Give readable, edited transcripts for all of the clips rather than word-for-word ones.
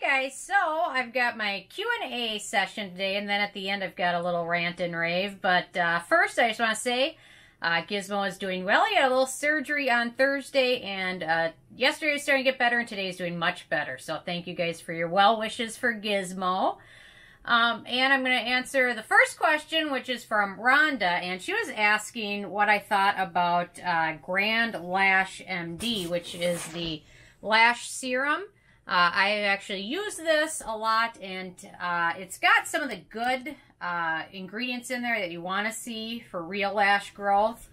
guys, so I've got my Q&A session today, and then at the end I've got a little rant and rave. But first I just want to say Gizmo is doing well. He had a little surgery on Thursday, and yesterday was starting to get better, and today is doing much better. So thank you guys for your well wishes for Gizmo. And I'm going to answer the first question, which is from Rhonda, and she was asking what I thought about Grand Lash MD, which is the lash serum. I actually use this a lot, and it's got some of the good ingredients in there that you want to see for real lash growth,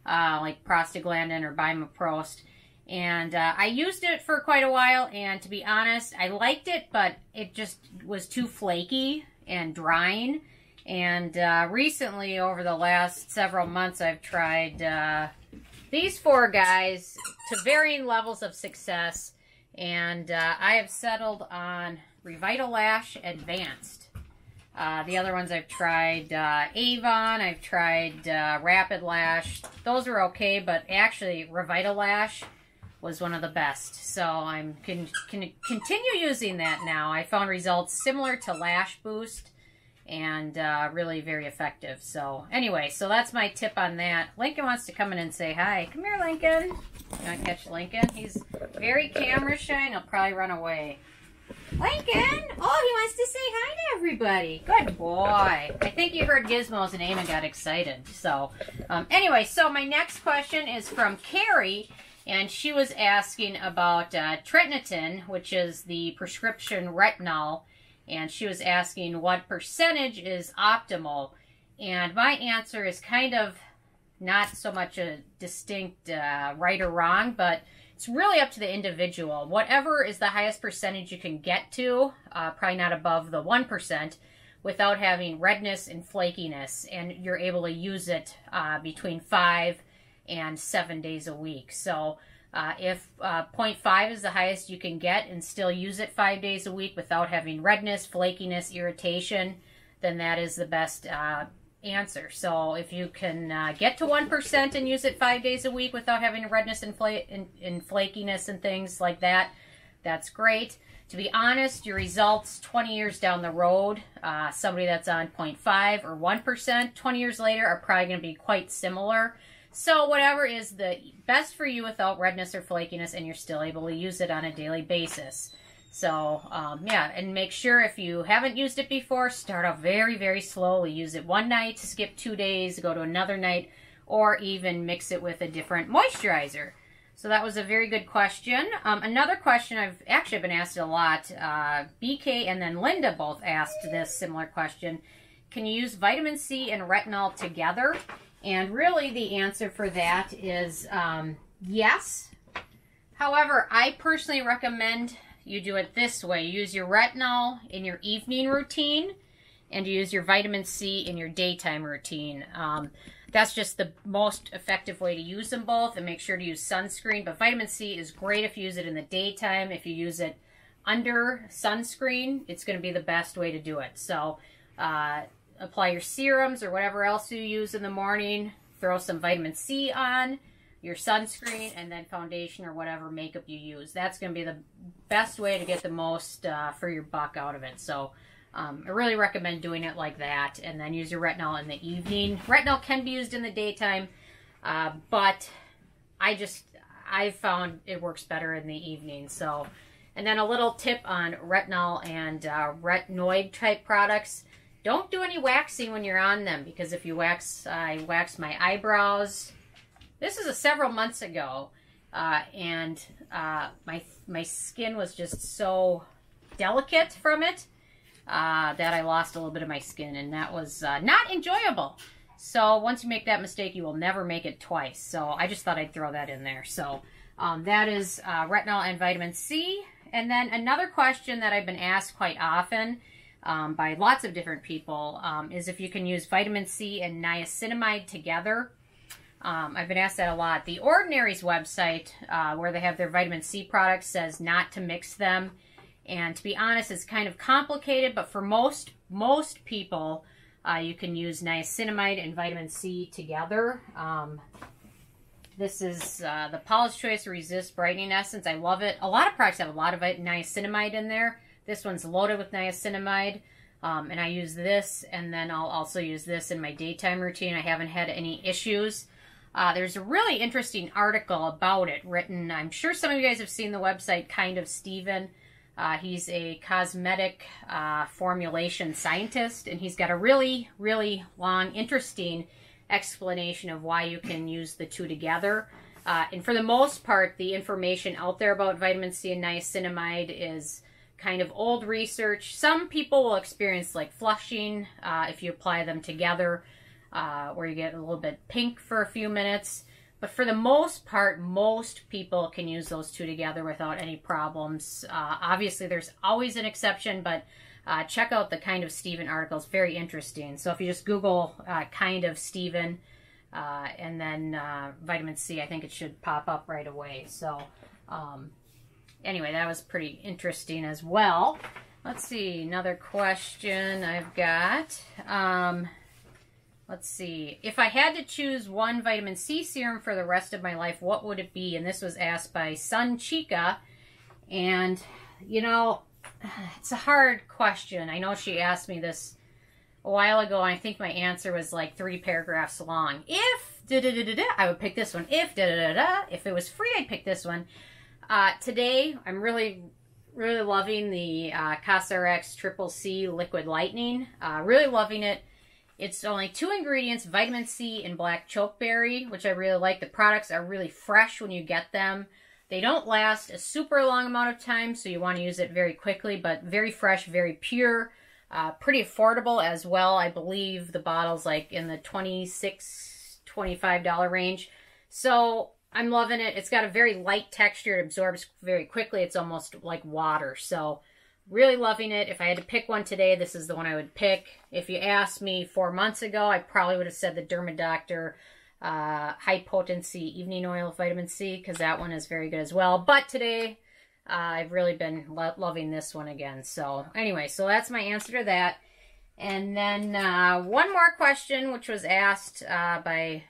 like prostaglandin or bimaprost. And I used it for quite a while, and to be honest, I liked it, but it just was too flaky and drying. And recently, over the last several months, I've tried these four guys to varying levels of success. And I have settled on Revitalash Advanced. The other ones I've tried Avon, I've tried Rapid Lash. Those were okay, but actually Revitalash was one of the best. So I'm can continue using that now. I found results similar to Lash Boost and really very effective. So anyway, so that's my tip on that. Lincoln wants to come in and say hi. Come here, Lincoln. You want to catch Lincoln? He's very camera shy and he'll probably run away. Lincoln! Oh, he wants to say hi to everybody. Good boy. I think you heard Gizmo's name and got excited. So anyway, so my next question is from Carrie, and she was asking about tretinoin, which is the prescription retinol. And she was asking what percentage is optimal. And my answer is kind of not so much a distinct right or wrong, but it's really up to the individual. Whatever is the highest percentage you can get to, probably not above the 1%, without having redness and flakiness. And you're able to use it between 5 and 7 days a week. So if 0.5 is the highest you can get and still use it 5 days a week without having redness, flakiness, irritation, then that is the best answer. So if you can get to 1% and use it 5 days a week without having redness and flakiness and things like that, that's great. To be honest, your results 20 years down the road, somebody that's on 0.5 or 1% 20 years later are probably going to be quite similar. So whatever is the best for you without redness or flakiness, and you're still able to use it on a daily basis. So yeah, and make sure if you haven't used it before, start out very, very slowly. Use it one night, skip 2 days, go to another night, or even mix it with a different moisturizer. So that was a very good question. Another question I've actually been asked a lot, BK and then Linda both asked this similar question. Can you use vitamin C and retinol together? And really the answer for that is yes. However, I personally recommend you do it this way. You use your retinol in your evening routine, and you use your vitamin C in your daytime routine. That's just the most effective way to use them both, and make sure to use sunscreen. But vitamin C is great if you use it in the daytime. If you use it under sunscreen, it's going to be the best way to do it. So apply your serums or whatever else you use in the morning, throw some vitamin C on, your sunscreen, and then foundation or whatever makeup you use. That's going to be the best way to get the most for your buck out of it. So I really recommend doing it like that, and then use your retinol in the evening. Retinol can be used in the daytime, but I found it works better in the evening. So, and then a little tip on retinol and retinoid type products. Don't do any waxing when you're on them, because if you wax, I waxed my eyebrows. This is several months ago, and my skin was just so delicate from it that I lost a little bit of my skin, and that was not enjoyable. So once you make that mistake, you will never make it twice. So I just thought I'd throw that in there. So that is retinol and vitamin C. And then another question that I've been asked quite often by lots of different people is if you can use vitamin C and niacinamide together. I've been asked that a lot. The Ordinary's website, where they have their vitamin C products, says not to mix them. And to be honest, it's kind of complicated, but for most people, you can use niacinamide and vitamin C together. This is the Paula's Choice Resist Brightening Essence. I love it. A lot of products have a lot of niacinamide in there. This one's loaded with niacinamide, and I use this, and then I'll also use this in my daytime routine. I haven't had any issues. There's a really interesting article about it written. I'm sure some of you guys have seen the website Kind of Steven. He's a cosmetic formulation scientist, and he's got a really, really long, interesting explanation of why you can use the two together. And for the most part, the information out there about vitamin C and niacinamide is kind of old research. Some people will experience like flushing if you apply them together, where you get a little bit pink for a few minutes. But for the most part, most people can use those two together without any problems. Obviously, there's always an exception, but check out the Kind of Steven article. It's very interesting. So if you just Google Kind of Steven and then vitamin C, I think it should pop up right away. So anyway, that was pretty interesting as well. Let's see, another question I've got. Let's see. If I had to choose one vitamin C serum for the rest of my life, what would it be? And this was asked by Sun Chica. And, you know, it's a hard question. I know she asked me this a while ago, and I think my answer was like 3 paragraphs long. If da-da-da-da-da, I would pick this one. If da-da-da-da, if it was free, I'd pick this one. Today, I'm really loving the CosRX Triple C Liquid Lightning. Really loving it. It's only 2 ingredients, vitamin C and black chokeberry, which I really like. The products are really fresh when you get them. They don't last a super long amount of time, so you want to use it very quickly, but very fresh, very pure, pretty affordable as well. I believe the bottle's like in the $26, $25 range. So I'm loving it. It's got a very light texture. It absorbs very quickly. It's almost like water. So really loving it. If I had to pick one today, this is the one I would pick. If you asked me 4 months ago, I probably would have said the Dermadoctor High Potency Evening Oil of Vitamin C, because that one is very good as well. But today, I've really been loving this one again. So anyway, so that's my answer to that. And then one more question, which was asked by a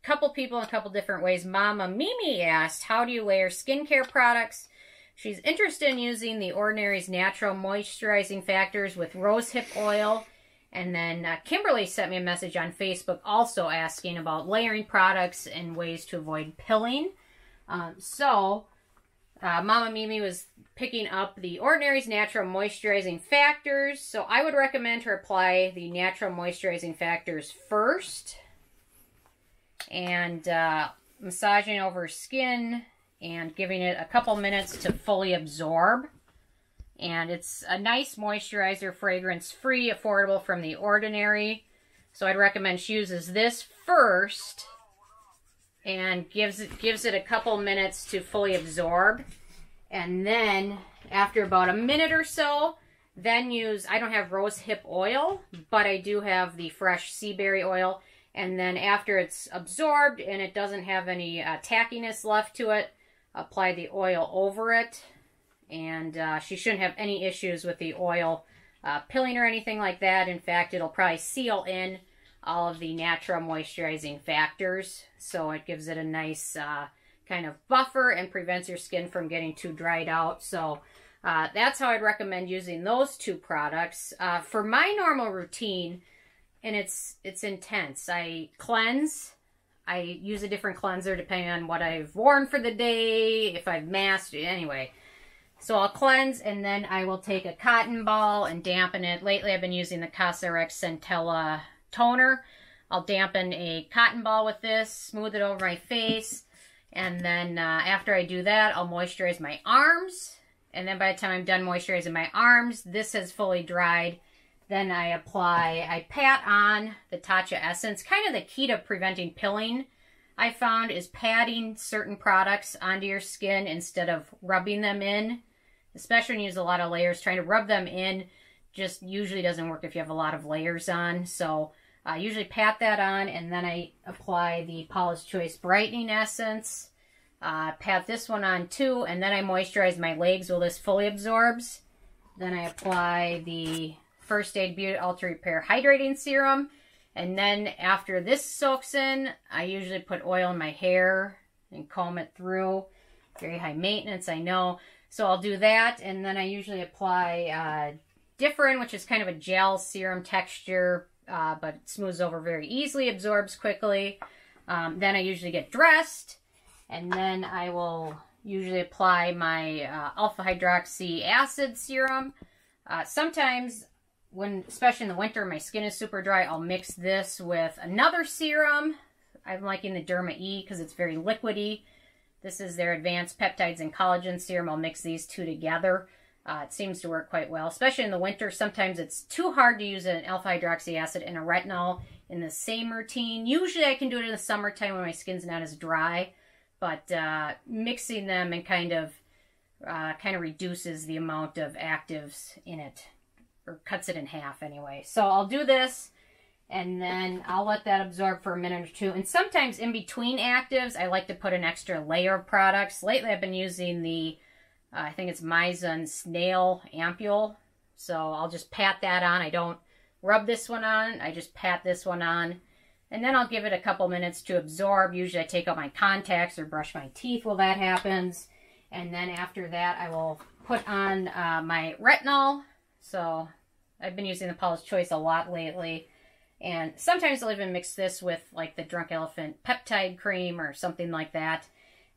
couple people in a couple different ways. Mama Mimi asked, how do you layer skincare products? She's interested in using the Ordinary's natural moisturizing factors with rosehip oil. And then Kimberly sent me a message on Facebook also asking about layering products and ways to avoid pilling. Mama Mimi was picking up the Ordinary's natural moisturizing factors. So I would recommend her apply the natural moisturizing factors first. And massaging over her skin and giving it a couple minutes to fully absorb. And it's a nice moisturizer, fragrance-free, affordable from The Ordinary. So I'd recommend she uses this first and gives it a couple minutes to fully absorb. And then after about a minute or so, then use, I don't have rosehip oil, but I do have the fresh sea berry oil. And then after it's absorbed and it doesn't have any tackiness left to it, apply the oil over it. And she shouldn't have any issues with the oil pilling or anything like that. In fact, it'll probably seal in all of the natural moisturizing factors. So it gives it a nice kind of buffer and prevents your skin from getting too dried out. So that's how I'd recommend using those 2 products. For my normal routine, and it's intense, I cleanse. I use a different cleanser depending on what I've worn for the day, if I've masked, anyway. So I'll cleanse, and then I will take a cotton ball and dampen it. Lately I've been using the CosRX Centella toner. I'll dampen a cotton ball with this, smooth it over my face, and then after I do that, I'll moisturize my arms. And then by the time I'm done moisturizing my arms, this has fully dried. Then I pat on the Tatcha Essence. Kind of the key to preventing pilling, I found, is patting certain products onto your skin instead of rubbing them in. Especially when you use a lot of layers, trying to rub them in just usually doesn't work if you have a lot of layers on. So I usually pat that on, and then I apply the Paula's Choice Brightening Essence. Pat this one on too, and then I moisturize my legs while this fully absorbs. Then I apply the First Aid Beauty Ultra Repair Hydrating Serum. And then after this soaks in, I usually put oil in my hair and comb it through. Very high maintenance, I know. So I'll do that, and then I usually apply Differin, which is kind of a gel serum texture, but it smooths over very easily, absorbs quickly. Then I usually get dressed, and then I will usually apply my alpha hydroxy acid serum. Sometimes, especially in the winter, my skin is super dry, I'll mix this with another serum. I'm liking the Derma E because it's very liquidy. This is their Advanced Peptides and Collagen Serum. I'll mix these two together. It seems to work quite well, especially in the winter. Sometimes it's too hard to use an alpha hydroxy acid and a retinol in the same routine. Usually I can do it in the summertime when my skin's not as dry, but mixing them and kind of reduces the amount of actives in it, or cuts it in half anyway. So I'll do this, and then I'll let that absorb for a minute or two. And sometimes in between actives, I like to put an extra layer of products. Lately I've been using the, I think it's Mizon Snail Ampule. So I'll just pat that on. I don't rub this one on. I just pat this one on. And then I'll give it a couple minutes to absorb. Usually I take out my contacts or brush my teeth while that happens. And then after that, I will put on my retinol. So I've been using the Paula's Choice a lot lately. And sometimes I'll even mix this with like the Drunk Elephant peptide cream or something like that.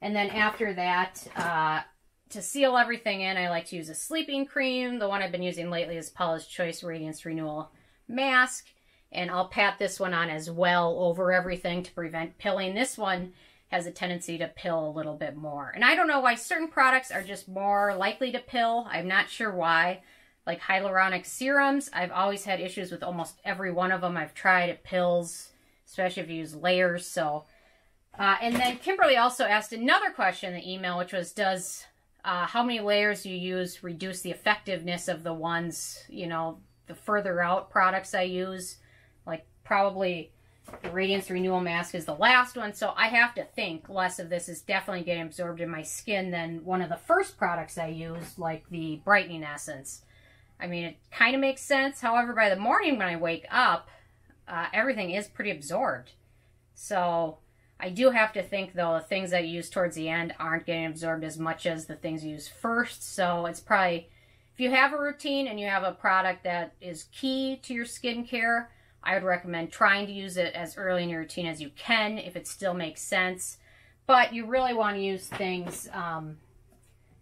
And then after that, to seal everything in, I like to use a sleeping cream. The one I've been using lately is Paula's Choice Radiance Renewal Mask. And I'll pat this one on as well over everything to prevent pilling. This one has a tendency to pill a little bit more. And I don't know why certain products are just more likely to pill. I'm not sure why. Like hyaluronic serums, I've always had issues with almost every one of them I've tried. It pills, especially if you use layers. So, and then Kimberly also asked another question in the email, which was, does how many layers you use reduce the effectiveness of the ones, you know, the further out products I use? Like probably the Radiance Renewal Mask is the last one. So I have to think less of this is definitely getting absorbed in my skin than one of the first products I used, like the Brightening Essence. I mean, it kind of makes sense. However, by the morning when I wake up, everything is pretty absorbed. So I do have to think, though, the things that you use towards the end aren't getting absorbed as much as the things you use first. So it's probably, if you have a routine and you have a product that is key to your skincare, I would recommend trying to use it as early in your routine as you can, if it still makes sense. But you really want to use things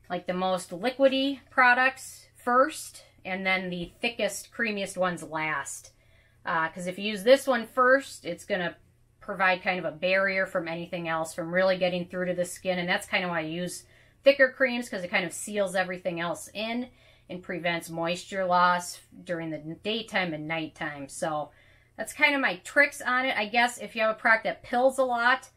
like the most liquidy products first, and then the thickest, creamiest ones last. Because if you use this one first, it's going to provide kind of a barrier from anything else from really getting through to the skin. And that's kind of why I use thicker creams, because it kind of seals everything else in and prevents moisture loss during the daytime and nighttime. So that's kind of my tricks on it. I guess if you have a product that pills a lot,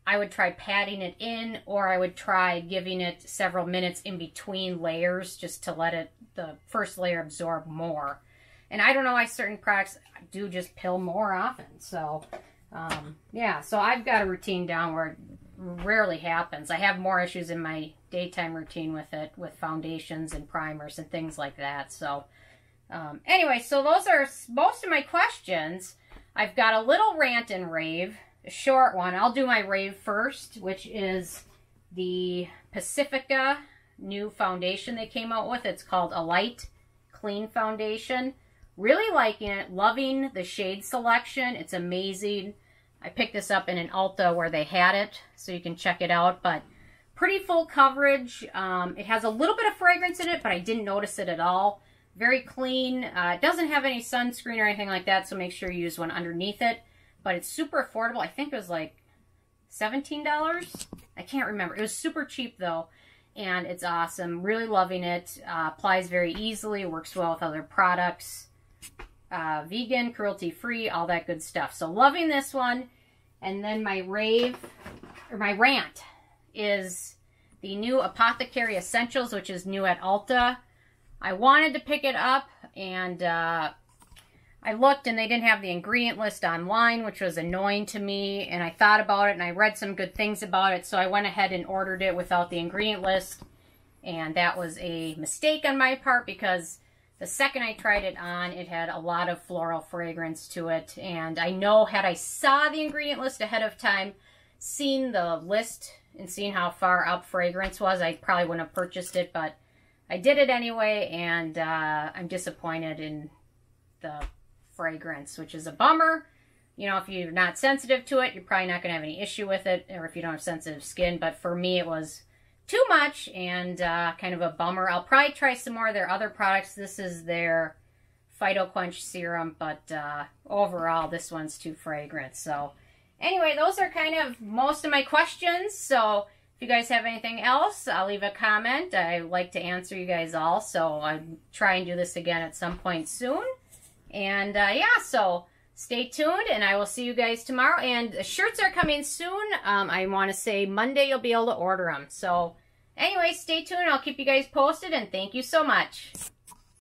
I would try patting it in, or I would try giving it several minutes in between layers just to let the first layer absorb more. And I don't know why certain products do just pill more often. So, yeah, so I've got a routine down where it rarely happens. I have more issues in my daytime routine with it, with foundations and primers and things like that. So, anyway, so those are most of my questions. I've got a little rant and rave. A short one. I'll do my rave first, which is the Pacifica new foundation they came out with. It's called a Light Clean Foundation. Really liking it. Loving the shade selection. It's amazing. I picked this up in an Ulta where they had it, so you can check it out. But pretty full coverage. It has a little bit of fragrance in it, but I didn't notice it at all. Very clean. It doesn't have any sunscreen or anything like that, so make sure you use one underneath it. But it's super affordable. I think it was like $17. I can't remember. It was super cheap though. And it's awesome. Really loving it. Applies very easily. Works well with other products. Vegan, cruelty-free, all that good stuff. So loving this one. And then my rave, or my rant, is the new Apothecary Essentials, which is new at Ulta. I wanted to pick it up, and I looked and they didn't have the ingredient list online, which was annoying to me, and I thought about it and I read some good things about it, so I went ahead and ordered it without the ingredient list, and that was a mistake on my part because the second I tried it on, it had a lot of floral fragrance to it, and I know had I saw the ingredient list ahead of time, seen the list and seeing how far up fragrance was, I probably wouldn't have purchased it, but I did it anyway, and I'm disappointed in the fragrance, which is a bummer. You know, if you're not sensitive to it, you're probably not going to have any issue with it, or if you don't have sensitive skin, but for me it was too much, and kind of a bummer. I'll probably try some more of their other products. This is their Phyto Quench Serum, but overall this one's too fragrant. So anyway, those are kind of most of my questions. So if you guys have anything else, I'll leave a comment. I like to answer you guys all, so I'll try and do this again at some point soon. And yeah, so stay tuned, and I will see you guys tomorrow. And the shirts are coming soon. I want to say Monday you'll be able to order them. So anyway, stay tuned. I'll keep you guys posted, and thank you so much.